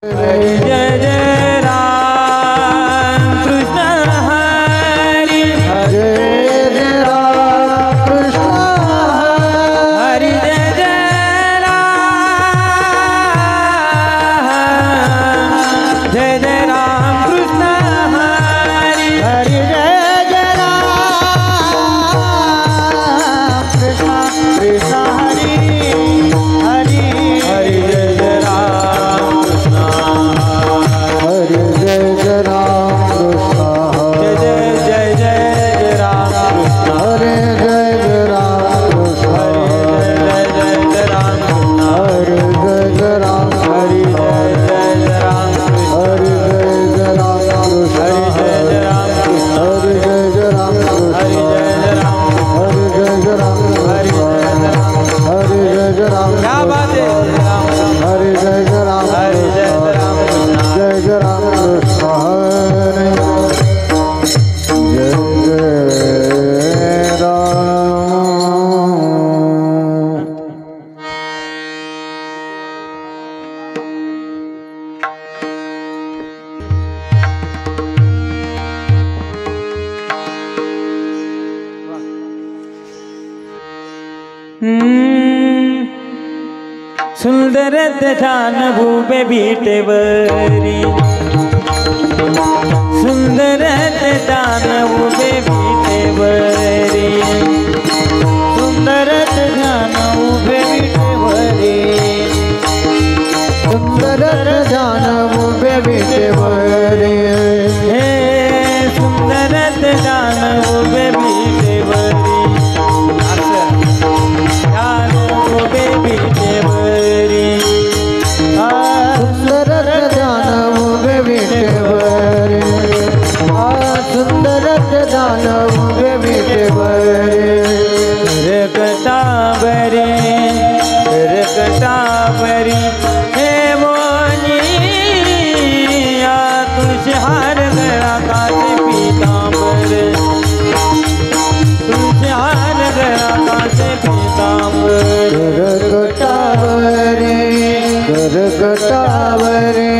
हरि जय जय राम कृष्ण हरि जय जय राम कृष्ण हरि जय जय राम जय जय राम कृष्ण हरि हरि जय जय राम कृष्ण कृष्ण हरि हरि हरि जय जय राम कृष्ण हरि जय जय राम कृष्ण जय जय जय जय जय राम कृष्ण हरे जय जय राम कृष्ण हरि जय जय जय राम कृष्ण हरे जय जय राम हरि जय जय जय राम कृष्ण हरे जय जय राम कृष्ण हरि जय जय राम कृष्ण हरे जय जय राम कृष्ण हरि जय जय राम हरे जय जय राम हरि कृष्ण जय जय राम हरे जय जय राम क्या बात है राम राम हरे जय जय राम हरि जय जय राम कृष्ण जय जय राम कृष्ण हरे जय जय राम सुंदर ध्यान भूबे बीटेवरी सुंदर ध्यान भूबे बीटेवरी सुंदर ध्यान उभे विटेवरी सुंदर ध्यान उभे विटेवरी हे सुंदर ध्यान भूबे बीटेवरी ध्यान भूबे बीटेवरी सुंदर ध्यान उभे विटेवरी सुंदर ध्यान उभे विटेवरी रकटावरी रकटावरी हे मोनिया तुषार गळा काचे पीतांबर तुषार गळा काचे पीतांबर गरगटावरे गरगटावरे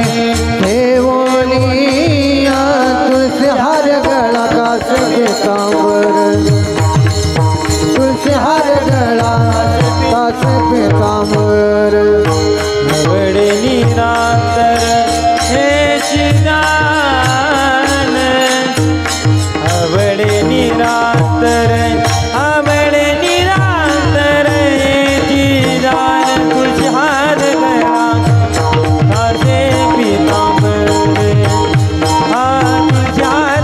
देवोनिया तुझसे हर गळा कास पीतांबर तुझसे हर गळा कास पीतांबर बड़े निरांतर हे चिदान बड़े निरांतर बड़े निरांतर हे चिदान तुझार गळा कासे पीतांबर तुझार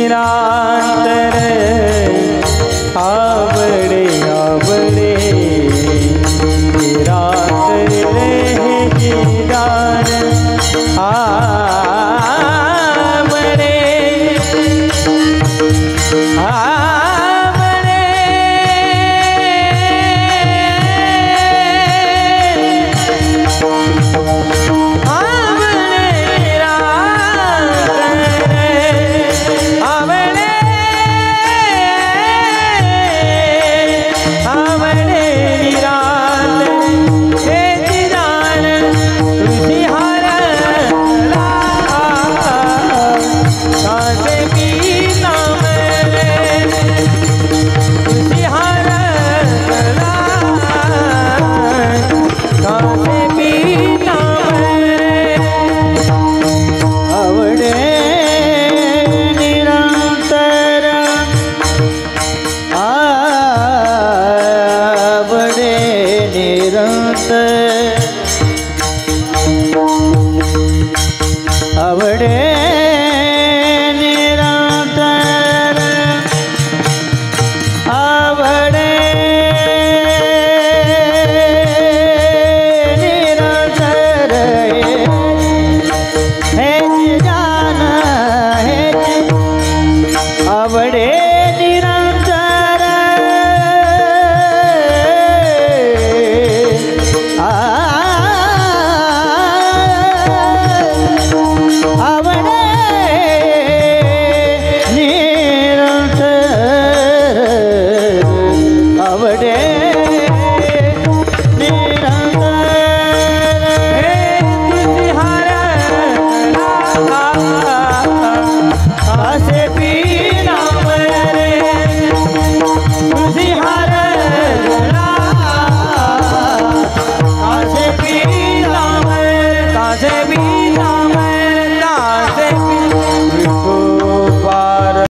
लीला